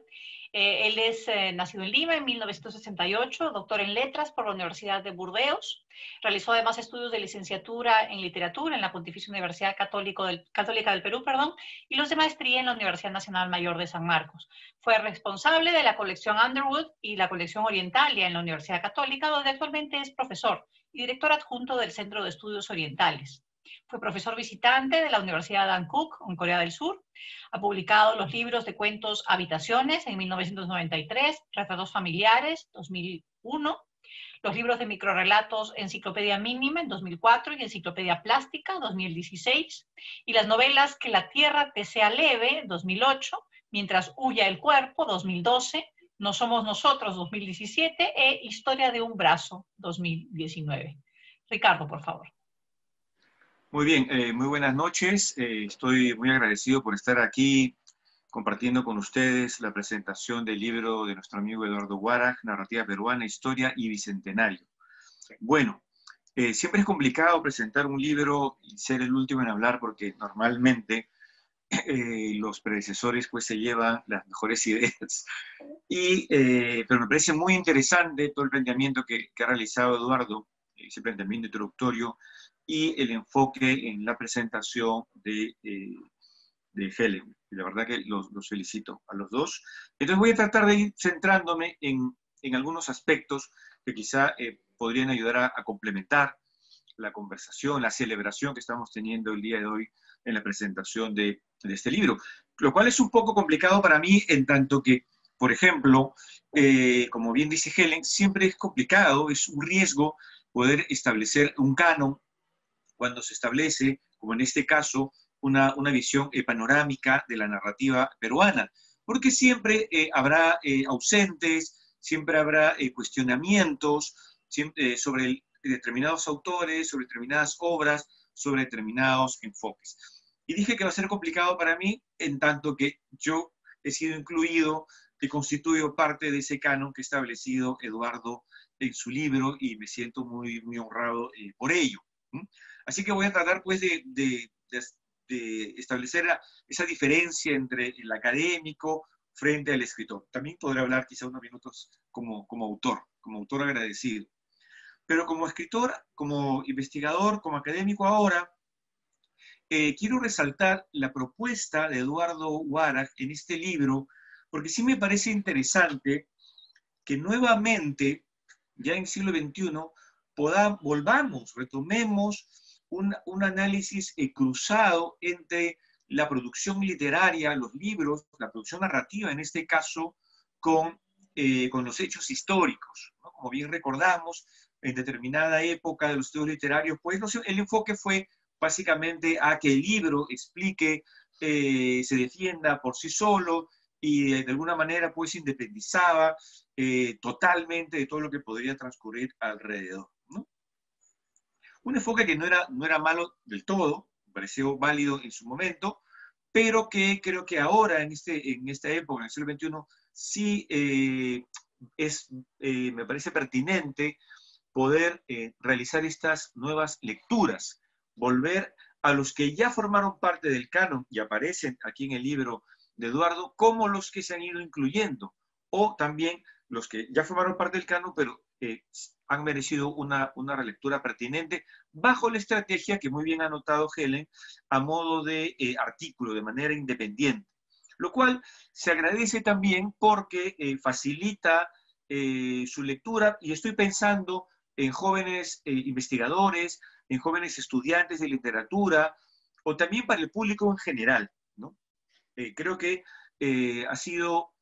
Él es nacido en Lima en 1968, doctor en letras por la Universidad de Burdeos. Realizó además estudios de licenciatura en literatura en la Pontificia Universidad Católica del Perú, y los de maestría en la Universidad Nacional Mayor de San Marcos. Fue responsable de la colección Underwood y la colección Orientalia en la Universidad Católica, donde actualmente es profesor y director adjunto del Centro de Estudios Orientales. Fue profesor visitante de la Universidad Dankook, en Corea del Sur. Ha publicado los libros de cuentos Habitaciones, en 1993, Retratos familiares, 2001, los libros de microrelatos Enciclopedia Mínima, en 2004, y Enciclopedia Plástica, 2016, y las novelas Que la tierra te sea leve, 2008, Mientras huya el cuerpo, 2012, No somos nosotros, 2017, e Historia de un brazo, 2019. Ricardo, por favor.
Muy bien, muy buenas noches. Estoy muy agradecido por estar aquí compartiendo con ustedes la presentación del libro de nuestro amigo Eduardo Guara, Narrativa Peruana, Historia y Bicentenario. Bueno, siempre es complicado presentar un libro y ser el último en hablar porque normalmente los predecesores pues se llevan las mejores ideas. Pero me parece muy interesante todo el planteamiento que ha realizado Eduardo, ese planteamiento introductorio, y el enfoque en la presentación de Helen. La verdad que los felicito a los dos. Entonces voy a tratar de ir centrándome en algunos aspectos que quizá podrían ayudar a complementar la conversación, la celebración que estamos teniendo el día de hoy en la presentación de este libro. Lo cual es un poco complicado para mí en tanto que, por ejemplo, como bien dice Helen, siempre es complicado, es un riesgo poder establecer un canon cuando se establece, como en este caso, una visión panorámica de la narrativa peruana, porque siempre habrá ausentes, siempre habrá cuestionamientos sobre determinados autores, sobre determinadas obras, sobre determinados enfoques. Y dije que va a ser complicado para mí, en tanto que yo he sido incluido, que constituyo parte de ese canon que ha establecido Eduardo en su libro, y me siento muy, muy honrado por ello. Así que voy a tratar pues de establecer esa diferencia entre el académico frente al escritor. También podré hablar quizá unos minutos como autor agradecido. Pero como escritor, como investigador, como académico ahora, quiero resaltar la propuesta de Eduardo Warach en este libro, porque sí me parece interesante que nuevamente, ya en el siglo XXI, retomemos un análisis cruzado entre la producción literaria, los libros, la producción narrativa en este caso, con los hechos históricos, ¿no? Como bien recordamos, en determinada época de los estudios literarios, pues el enfoque fue básicamente a que el libro explique, se defienda por sí solo y de alguna manera pues independizaba totalmente de todo lo que podría transcurrir alrededor, ¿no? Un enfoque que no era malo del todo, me pareció válido en su momento, pero que creo que ahora, en esta época, en el siglo XXI, sí me parece pertinente poder realizar estas nuevas lecturas, volver a los que ya formaron parte del canon y aparecen aquí en el libro de Eduardo, como los que se han ido incluyendo, o también los que ya formaron parte del canon, pero han merecido una relectura pertinente, bajo la estrategia que muy bien ha notado Helen, a modo de artículo, de manera independiente. Lo cual se agradece también porque facilita su lectura, y estoy pensando en jóvenes investigadores, en jóvenes estudiantes de literatura, o también para el público en general, ¿no? Creo que ha sido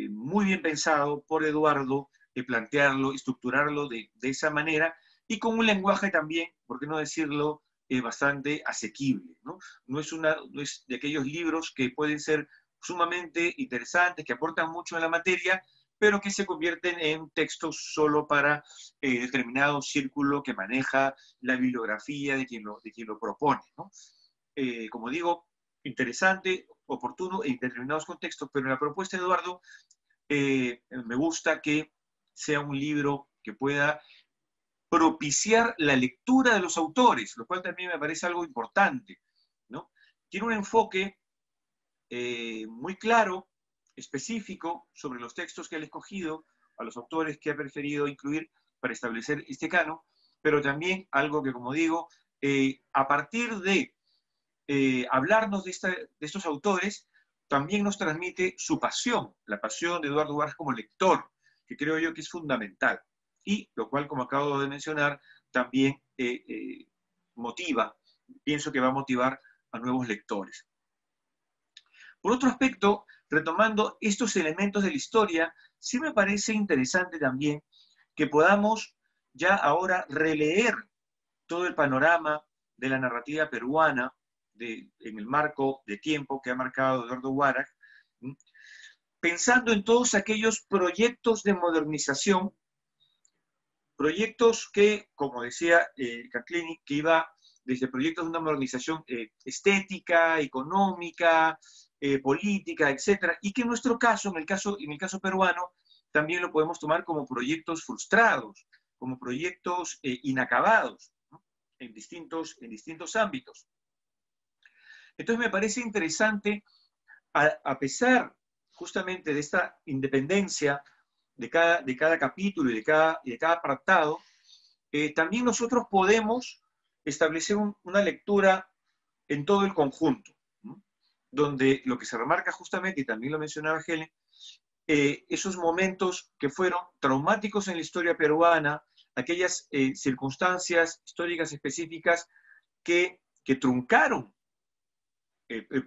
muy bien pensado por Eduardo plantearlo, estructurarlo de esa manera, y con un lenguaje también, por qué no decirlo, bastante asequible, ¿no? No es de aquellos libros que pueden ser sumamente interesantes, que aportan mucho a la materia, pero que se convierten en textos solo para determinado círculo que maneja la bibliografía de quien lo propone, ¿no? Como digo, interesante, oportuno en determinados contextos, pero en la propuesta de Eduardo me gusta que sea un libro que pueda propiciar la lectura de los autores, lo cual también me parece algo importante, ¿no? Tiene un enfoque muy claro, específico, sobre los textos que él ha escogido, a los autores que ha preferido incluir para establecer este canon, pero también algo que, como digo, a partir de hablarnos de estos autores, también nos transmite su pasión, la pasión de Eduardo Warach como lector, que creo yo que es fundamental, y lo cual, como acabo de mencionar, también pienso que va a motivar a nuevos lectores. Por otro aspecto, retomando estos elementos de la historia, sí me parece interesante también que podamos ya ahora releer todo el panorama de la narrativa peruana en el marco de tiempo que ha marcado Eduardo Warach, pensando en todos aquellos proyectos de modernización, proyectos que, como decía Cacclini, que iba desde proyectos de una modernización estética, económica, política, etcétera, y que en nuestro caso, en el caso peruano, también lo podemos tomar como proyectos frustrados, como proyectos inacabados, ¿no? en distintos ámbitos. Entonces me parece interesante, a pesar justamente de esta independencia de cada capítulo y de cada apartado, también nosotros podemos establecer una lectura en todo el conjunto, ¿no? Donde lo que se remarca justamente, y también lo mencionaba Helen, esos momentos que fueron traumáticos en la historia peruana, aquellas circunstancias históricas específicas que truncaron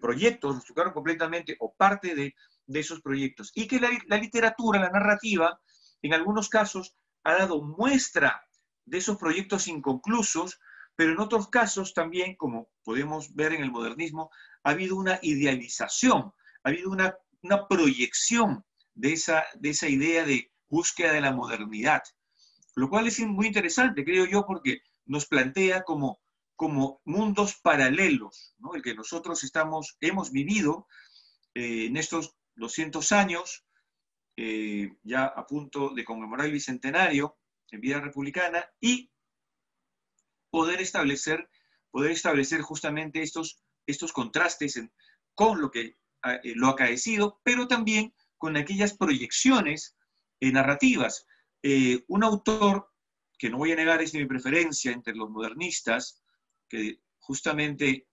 proyectos, los truncaron completamente o parte de esos proyectos, y que la literatura, la narrativa, en algunos casos ha dado muestra de esos proyectos inconclusos, pero en otros casos también, como podemos ver en el modernismo, ha habido una idealización, ha habido una proyección de esa idea de búsqueda de la modernidad, lo cual es muy interesante, creo yo, porque nos plantea como mundos paralelos, ¿no? El que nosotros hemos vivido en estos 200 años, ya a punto de conmemorar el bicentenario en vida republicana, y poder establecer justamente estos contrastes con lo acaecido, pero también con aquellas proyecciones narrativas. Un autor, que no voy a negar es de mi preferencia entre los modernistas, que justamente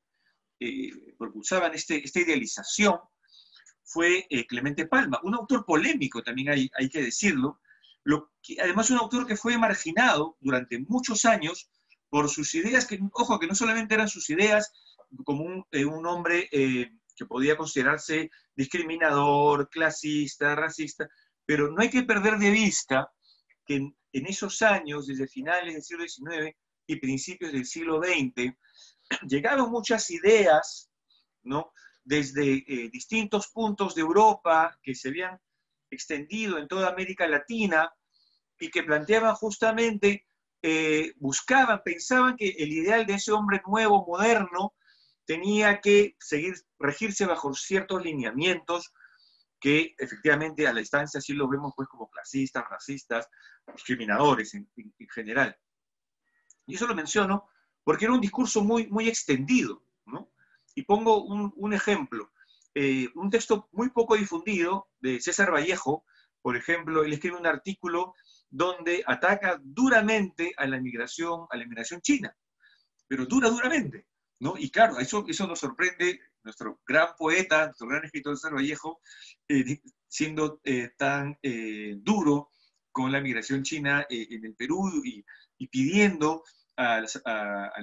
propulsaban esta idealización, fue Clemente Palma, un autor polémico, también hay que decirlo, además un autor que fue marginado durante muchos años por sus ideas, que, ojo, que no solamente eran sus ideas como un hombre que podía considerarse discriminador, clasista, racista, pero no hay que perder de vista que en esos años, desde finales del siglo XIX y principios del siglo XX, llegaron muchas ideas, ¿no?, desde distintos puntos de Europa que se habían extendido en toda América Latina y que planteaban justamente, pensaban que el ideal de ese hombre nuevo, moderno, tenía que regirse bajo ciertos lineamientos que efectivamente a la distancia sí los vemos pues como clasistas, racistas, discriminadores en general. Y eso lo menciono porque era un discurso muy, muy extendido, ¿no? Y pongo un ejemplo, un texto muy poco difundido de César Vallejo, por ejemplo, él escribe un artículo donde ataca duramente a la inmigración china, pero duramente, ¿no? Y claro, eso nos sorprende, nuestro gran poeta, nuestro gran escritor César Vallejo, siendo tan duro con la migración china en el Perú y pidiendo al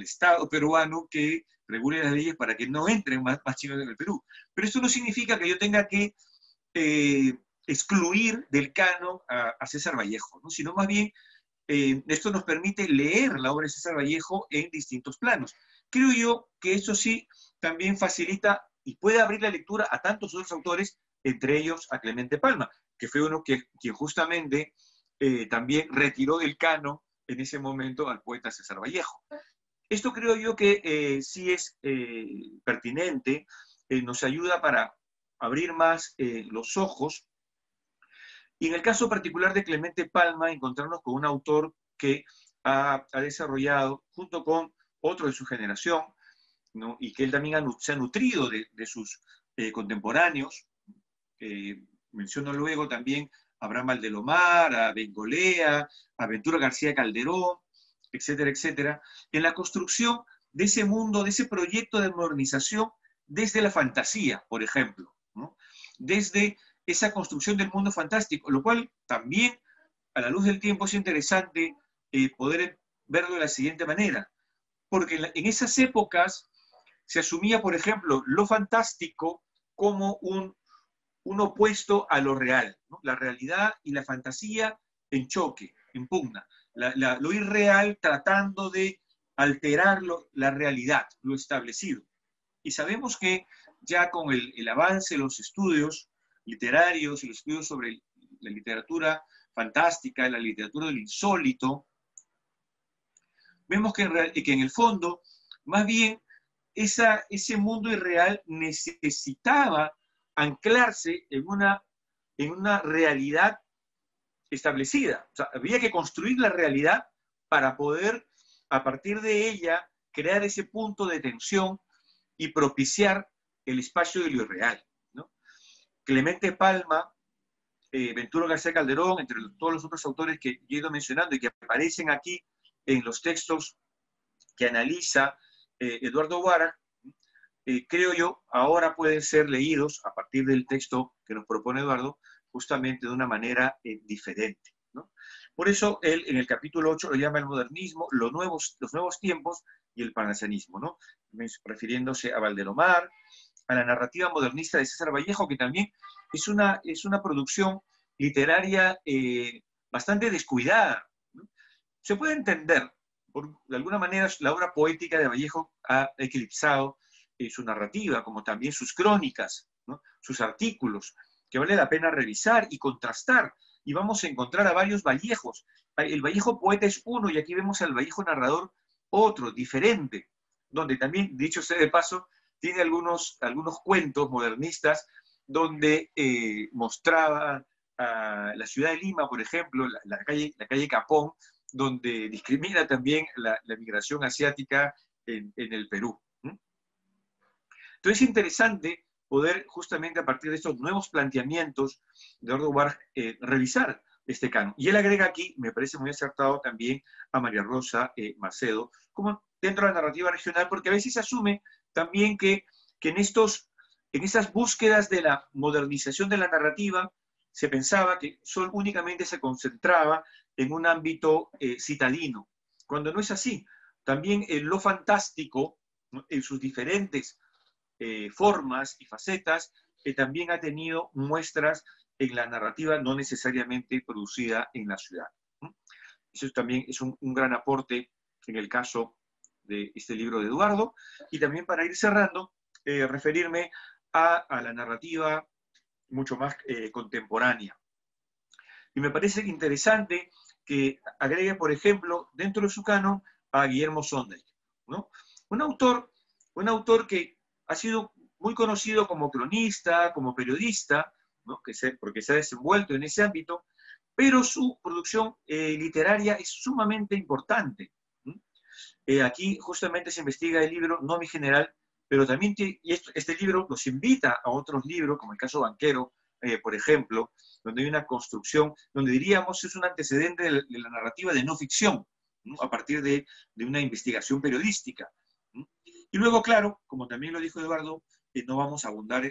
Estado peruano que regule las leyes para que no entren más chinos en el Perú. Pero esto no significa que yo tenga que excluir del canon a César Vallejo, ¿no? Sino más bien esto nos permite leer la obra de César Vallejo en distintos planos. Creo yo que eso sí también facilita y puede abrir la lectura a tantos otros autores, entre ellos a Clemente Palma, que fue uno quien justamente también retiró del canon en ese momento al poeta César Vallejo. Esto creo yo que sí es pertinente, nos ayuda para abrir más los ojos. Y en el caso particular de Clemente Palma, encontrarnos con un autor que ha desarrollado, junto con otro de su generación, ¿no?, y que él también se ha nutrido de sus contemporáneos. Menciono luego también a Abraham Valdelomar, a Bengolea, a Ventura García Calderón, etcétera, etcétera, en la construcción de ese mundo, de ese proyecto de modernización desde la fantasía, por ejemplo, ¿no?, desde esa construcción del mundo fantástico, lo cual también, a la luz del tiempo, es interesante poder verlo de la siguiente manera, porque en esas épocas se asumía, por ejemplo, lo fantástico como un opuesto a lo real, ¿no? La realidad y la fantasía en choque, en pugna, lo irreal tratando de alterar la realidad, lo establecido. Y sabemos que ya con el avance de los estudios literarios y los estudios sobre la literatura fantástica, la literatura del insólito, vemos que en el fondo, más bien, ese mundo irreal necesitaba anclarse en una realidad establecida. O sea, había que construir la realidad para poder, a partir de ella, crear ese punto de tensión y propiciar el espacio de lo irreal, ¿no? Clemente Palma, Ventura García Calderón, entre todos los otros autores que he ido mencionando y que aparecen aquí en los textos que analiza Eduardo Guara, creo yo, ahora pueden ser leídos a partir del texto que nos propone Eduardo, justamente de una manera diferente, ¿no? Por eso él en el capítulo 8 lo llama el modernismo, los nuevos tiempos y el parnasianismo, ¿no?, refiriéndose a Valdelomar, a la narrativa modernista de César Vallejo, que también es una producción literaria bastante descuidada, ¿no? Se puede entender, de alguna manera la obra poética de Vallejo ha eclipsado su narrativa, como también sus crónicas, ¿no?, sus artículos, que vale la pena revisar y contrastar, y vamos a encontrar a varios Vallejos. El Vallejo poeta es uno, y aquí vemos al Vallejo narrador otro, diferente, donde también, dicho sea de paso, tiene algunos cuentos modernistas donde mostraba a la ciudad de Lima, por ejemplo, la calle Capón, donde discrimina también la migración asiática en el Perú. Entonces es interesante poder justamente a partir de estos nuevos planteamientos de Eduardo Warg revisar este canon. Y él agrega aquí, me parece muy acertado también, a María Rosa Macedo, como dentro de la narrativa regional, porque a veces se asume también que en estas búsquedas de la modernización de la narrativa, se pensaba que únicamente se concentraba en un ámbito citadino, cuando no es así. También lo fantástico, ¿no?, en sus diferentes formas y facetas, también ha tenido muestras en la narrativa no necesariamente producida en la ciudad. Eso también es un gran aporte en el caso de este libro de Eduardo. Y también, para ir cerrando, referirme a la narrativa mucho más contemporánea. Y me parece interesante que agregue, por ejemplo, dentro de su canon, a Guillermo Sondheim, ¿no? Un autor que ha sido muy conocido como cronista, como periodista, ¿no?, porque se ha desenvuelto en ese ámbito, pero su producción literaria es sumamente importante. Aquí justamente se investiga el libro No mi general, pero también este libro nos invita a otros libros, como el caso Banquero, por ejemplo, donde hay una construcción, donde diríamos es un antecedente de la narrativa de no ficción, ¿no?, a partir de una investigación periodística. Y luego, claro, como también lo dijo Eduardo, no vamos a abundar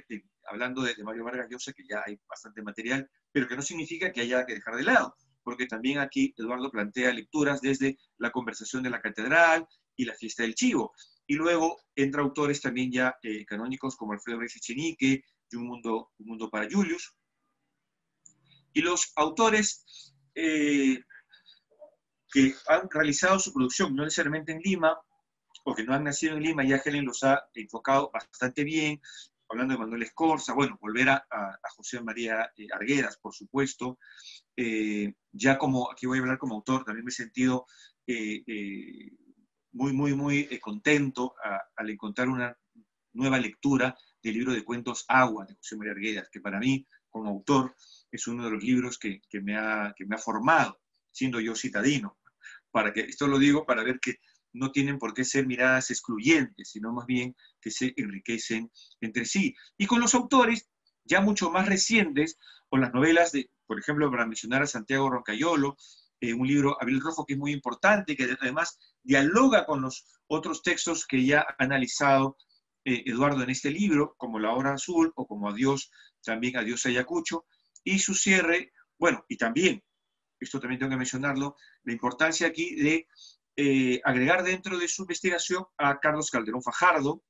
hablando de Mario Vargas Llosa, que ya hay bastante material, pero que no significa que haya que dejar de lado, porque también aquí Eduardo plantea lecturas desde La conversación de la catedral y La fiesta del chivo. Y luego entra autores también ya canónicos como Alfredo Reyes Echenique y Un mundo para Julius. Y los autores que han realizado su producción, no necesariamente en Lima, o que no han nacido en Lima, ya Helen los ha enfocado bastante bien, hablando de Manuel Escorza, bueno, volver a José María Arguedas, por supuesto. Ya aquí voy a hablar como autor, también me he sentido muy contento al encontrar una nueva lectura del libro de cuentos Agua, de José María Arguedas, que para mí, como autor, es uno de los libros que me ha formado, siendo yo citadino. Esto lo digo para ver que no tienen por qué ser miradas excluyentes, sino más bien que se enriquecen entre sí. Y con los autores ya mucho más recientes, con las novelas por ejemplo, para mencionar a Santiago Roncayolo, un libro, Abril Rojo, que es muy importante, que además dialoga con los otros textos que ya ha analizado Eduardo en este libro, como La Hora Azul, o como Adiós, también Adiós Ayacucho, y su cierre, bueno, y también, esto también tengo que mencionarlo, la importancia aquí de agregar dentro de su investigación a Carlos Calderón Fajardo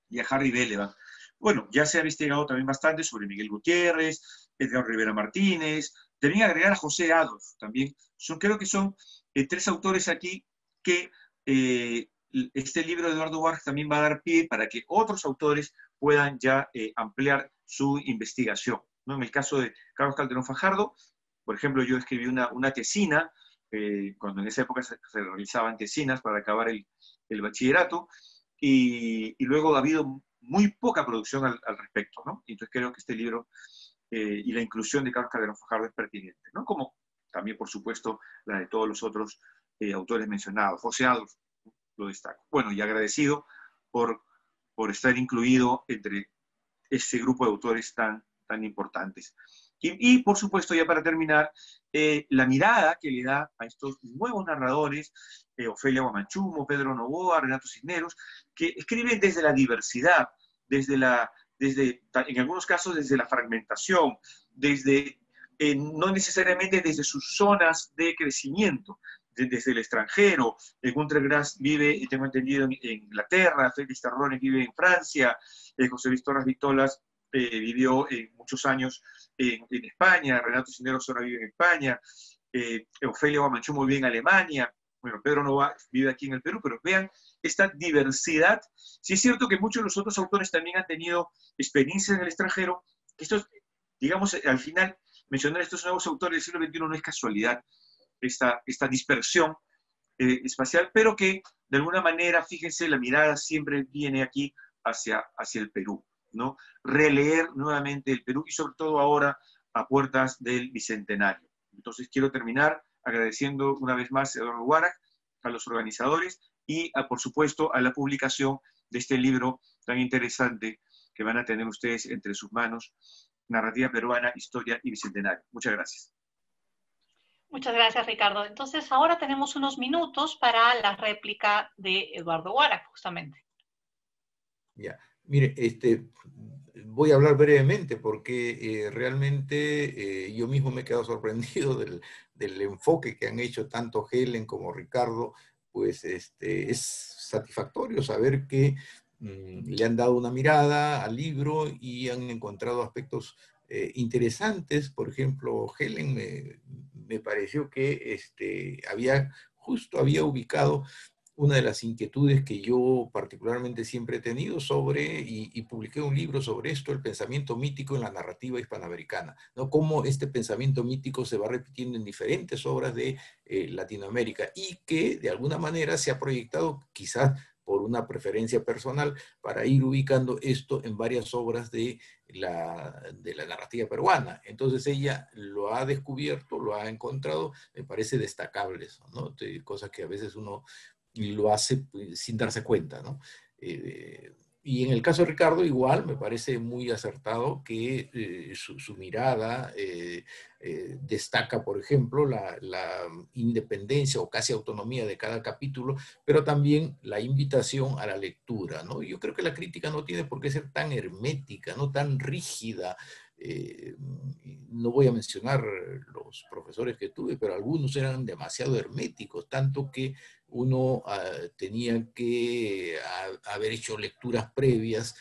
y a Harry Belevan. Bueno, ya se ha investigado también bastante sobre Miguel Gutiérrez, Edgar Rivera Martínez, también agregar a José Adolf, también. Creo que son tres autores aquí que este libro de Eduardo Warg también va a dar pie para que otros autores puedan ya ampliar su investigación, ¿no? En el caso de Carlos Calderón Fajardo, por ejemplo, yo escribí una tesina, cuando en esa época se realizaban tesinas para acabar el bachillerato, y luego ha habido muy poca producción al respecto, ¿no? Entonces creo que este libro y la inclusión de Carlos Calderón Fajardo es pertinente, ¿no? Como también, por supuesto, la de todos los otros autores mencionados. José Adolf lo destaco. Bueno, y agradecido por estar incluido entre este grupo de autores tan importantes. Y por supuesto, ya para terminar, la mirada que le da a estos nuevos narradores, Ofelia Guamanchumo, Pedro Novoa, Renato Cisneros, que escriben desde la diversidad, en algunos casos desde la fragmentación, no necesariamente desde sus zonas de crecimiento, desde el extranjero. Gunter Grass vive, tengo entendido, en Inglaterra, Félix Tarrones vive en Francia, José Luis Torres Vitolas vivió muchos años en España, Renato Cisneros ahora vive en España, Ofelia Guamanchumo vive en Alemania, bueno, Pedro Nova vive aquí en el Perú, pero vean esta diversidad. Sí es cierto que muchos de los otros autores también han tenido experiencias en el extranjero, que esto, digamos, al final, mencionar estos nuevos autores del siglo XXI no es casualidad, esta dispersión espacial, pero que de alguna manera, fíjense, la mirada siempre viene aquí hacia el Perú, ¿no? Releer nuevamente el Perú y sobre todo ahora a puertas del Bicentenario. Entonces quiero terminar agradeciendo una vez más a Eduardo Warg, a los organizadores y por supuesto a la publicación de este libro tan interesante que van a tener ustedes entre sus manos, Narrativa Peruana, Historia y Bicentenario. Muchas gracias.
Muchas gracias, Ricardo. Entonces, ahora tenemos unos minutos para la réplica de Eduardo Guara, justamente.
Ya, mire, voy a hablar brevemente porque realmente yo mismo me he quedado sorprendido del enfoque que han hecho tanto Helen como Ricardo. Pues es satisfactorio saber que le han dado una mirada al libro y han encontrado aspectos interesantes. Por ejemplo, Helen me pareció que justo había ubicado una de las inquietudes que yo particularmente siempre he tenido y publiqué un libro sobre esto, el pensamiento mítico en la narrativa hispanoamericana, ¿no? Cómo este pensamiento mítico se va repitiendo en diferentes obras de Latinoamérica y que de alguna manera se ha proyectado quizás por una preferencia personal para ir ubicando esto en varias obras de la narrativa peruana. Entonces ella lo ha descubierto, lo ha encontrado, me parece destacable eso, ¿no? Cosas que a veces uno y lo hace sin darse cuenta, ¿no? Y en el caso de Ricardo, igual, me parece muy acertado que su mirada destaca, por ejemplo, la independencia o casi autonomía de cada capítulo, pero también la invitación a la lectura, ¿no? Yo creo que la crítica no tiene por qué ser tan hermética, no tan rígida. No voy a mencionar los profesores que tuve, pero algunos eran demasiado herméticos, tanto que uno tenía que haber hecho lecturas previas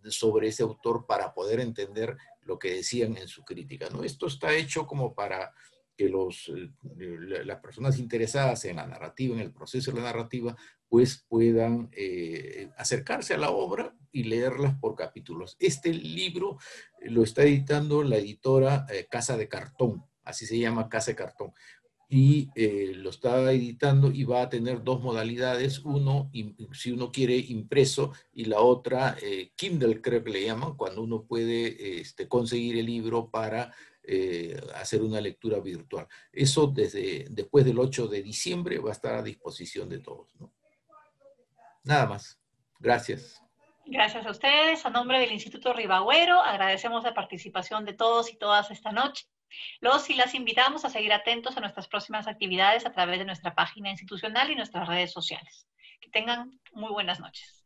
sobre ese autor para poder entender lo que decían en su crítica, ¿no? Esto está hecho como para que las personas interesadas en la narrativa, en el proceso de la narrativa, pues puedan acercarse a la obra y leerlas por capítulos. Este libro lo está editando la editora Casa de Cartón, así se llama, Casa de Cartón. Y lo está editando y va a tener dos modalidades, si uno quiere impreso, y la otra Kindle, creo que le llaman, cuando uno puede conseguir el libro para hacer una lectura virtual. Eso después del 8 de diciembre va a estar a disposición de todos, ¿no? Nada más. Gracias.
Gracias a ustedes. A nombre del Instituto Ribagüero, agradecemos la participación de todos y todas esta noche. Los y las invitamos a seguir atentos a nuestras próximas actividades a través de nuestra página institucional y nuestras redes sociales. Que tengan muy buenas noches.